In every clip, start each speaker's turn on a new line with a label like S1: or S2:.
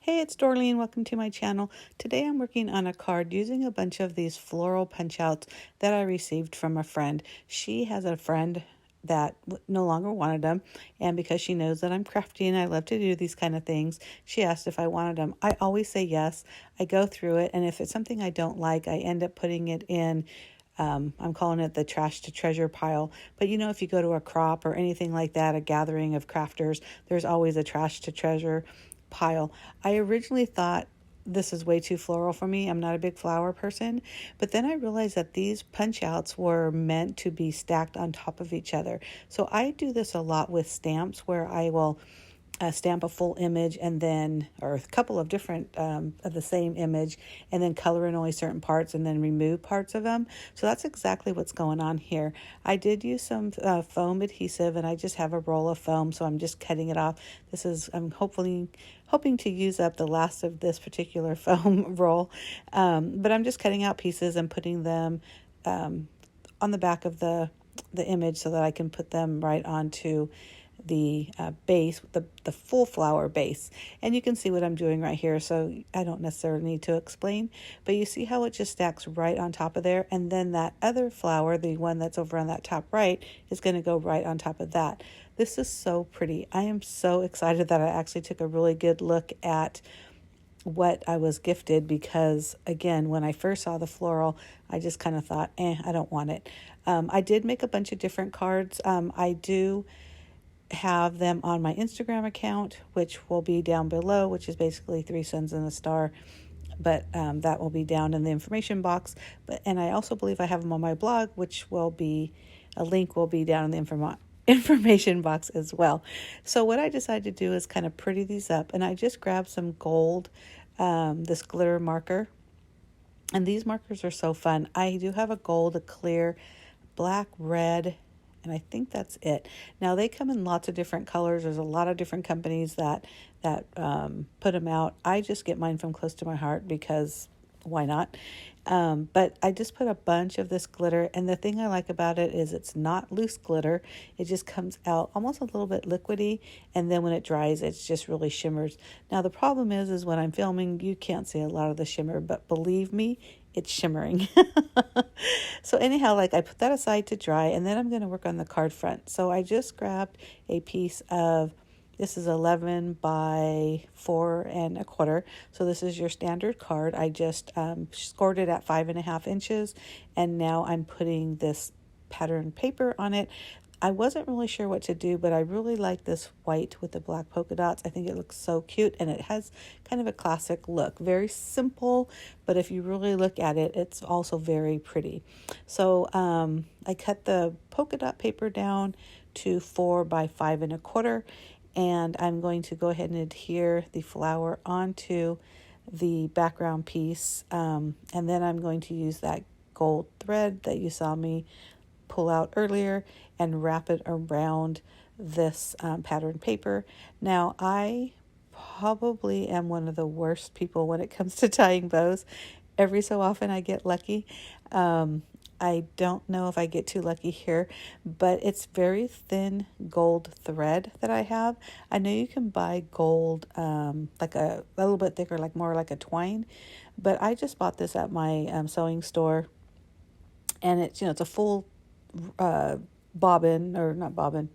S1: Hey, it's Dorleen. Welcome to my channel. Today I'm working on a card using a bunch of these floral punch outs that I received from a friend. She has a friend that no longer wanted them, and because she knows that I'm crafty and I love to do these kind of things, she asked if I wanted them. I always say yes. I go through it, and if it's something I don't like, I end up putting it in I'm calling it the trash to treasure pile. But you know, if you go to a crop or anything like that, a gathering of crafters, there's always a trash to treasure pile. I originally thought this is way too floral for me. I'm not a big flower person. But then I realized that these punch outs were meant to be stacked on top of each other. So I do this a lot with stamps where I will stamp a full image and then, or a couple of different of the same image, and then color in only certain parts and then remove parts of them. So that's exactly what's going on here. I did use some foam adhesive, and I just have a roll of foam, so I'm just cutting it off. I'm hoping to use up the last of this particular foam roll, but I'm just cutting out pieces and putting them on the back of the image so that I can put them right onto the base, the full flower base. And you can see what I'm doing right here, so I don't necessarily need to explain, but you see how it just stacks right on top of there, and then that other flower, the one that's over on that top right, is going to go right on top of that. This is so pretty. I am so excited that I actually took a really good look at what I was gifted, because again, when I first saw the floral, I just kind of thought, I don't want it. I did make a bunch of different cards. I do have them on my Instagram account, which will be down below, which is basically 3 suns and a star, but that will be down in the information box. And I also believe I have them on my blog, which will be, a link will be down in the information box as well. So what I decided to do is kind of pretty these up, and I just grabbed some gold, this glitter marker, and these markers are so fun. I do have a gold, a clear, black, red, and I think that's it. Now they come in lots of different colors. There's a lot of different companies that put them out. I just get mine from Close to My Heart because why not? But I just put a bunch of this glitter, and the thing I like about it is it's not loose glitter. It just comes out almost a little bit liquidy, and then when it dries, it's just really shimmers. Now the problem is when I'm filming, you can't see a lot of the shimmer, but believe me, it's shimmering. So anyhow, like, I put that aside to dry, and then I'm going to work on the card front. So I just grabbed a piece of, this is 11 by 4¼ so this is your standard card. I just scored it at 5½ inches, and now I'm putting this pattern paper on it. I wasn't really sure what to do, but I really like this white with the black polka dots. I think it looks so cute, and it has kind of a classic look. Very simple, but if you really look at it, it's also very pretty. So I cut the polka dot paper down to 4 by 5¼ and I'm going to go ahead and adhere the flower onto the background piece, and then I'm going to use that gold thread that you saw me pull out earlier and wrap it around this pattern paper. Now I probably am one of the worst people when it comes to tying bows. Every so often I get lucky. I don't know if I get too lucky here, but it's very thin gold thread that I have. I know you can buy gold, like a little bit thicker, like more like a twine, but I just bought this at my sewing store, and it's, it's a full bobbin, or not bobbin,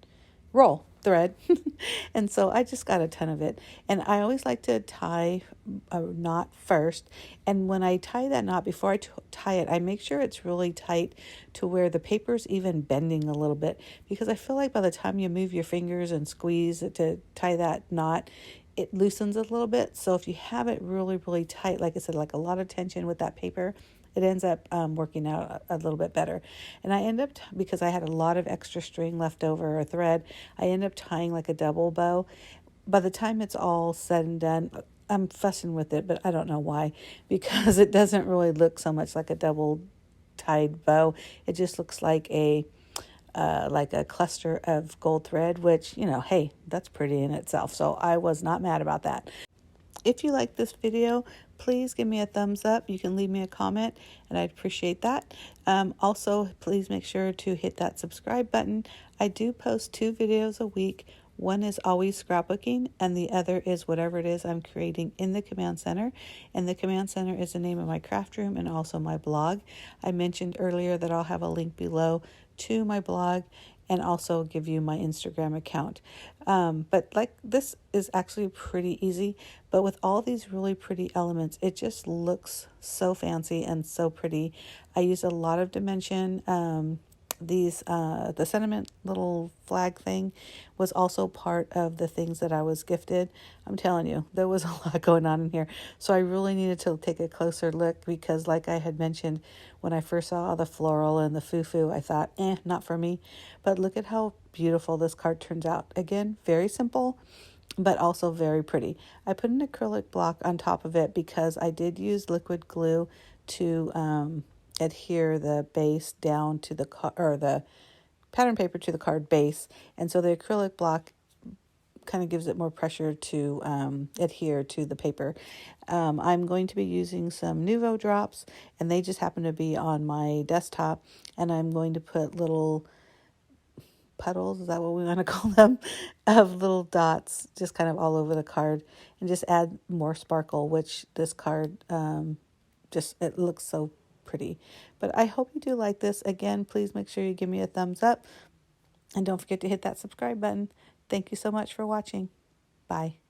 S1: roll thread. And so I just got a ton of it, and I always like to tie a knot first, and when I tie that knot, before I tie it, I make sure it's really tight to where the paper's even bending a little bit, because I feel like by the time you move your fingers and squeeze it to tie that knot, it loosens a little bit. So if you have it really, really tight, like I said, like a lot of tension with that paper, it ends up working out a little bit better. And I end up, because I had a lot of extra string left over, or thread, I end up tying like a double bow. By the time it's all said and done, I'm fussing with it, but I don't know why, because it doesn't really look so much like a double tied bow. It just looks like a cluster of gold thread, which, hey, that's pretty in itself. So I was not mad about that. If you like this video, please give me a thumbs up. You can leave me a comment, and I'd appreciate that. Also, please make sure to hit that subscribe button. I do post 2 videos a week. One is always scrapbooking, and the other is whatever it is I'm creating in the Command Center. And the Command Center is the name of my craft room and also my blog. I mentioned earlier that I'll have a link below to my blog and also give you my Instagram account. But like this is actually pretty easy, but with all these really pretty elements, it just looks so fancy and so pretty. I use a lot of dimension. The sentiment little flag thing was also part of the things that I was gifted. I'm telling you, there was a lot going on in here. So I really needed to take a closer look because like I had mentioned, when I first saw the floral and the foo-foo, I thought, not for me. But look at how beautiful this card turns out. Again, very simple, but also very pretty. I put an acrylic block on top of it because I did use liquid glue to adhere the base down to the or the pattern paper to the card base, and so the acrylic block kind of gives it more pressure to adhere to the paper. I'm going to be using some Nuvo drops, and they just happen to be on my desktop, and I'm going to put little puddles, is that what we want to call them, of little dots just kind of all over the card, and just add more sparkle, which this card just, it looks so pretty. But I hope you do like this. Again, please make sure you give me a thumbs up, and don't forget to hit that subscribe button. Thank you so much for watching. Bye.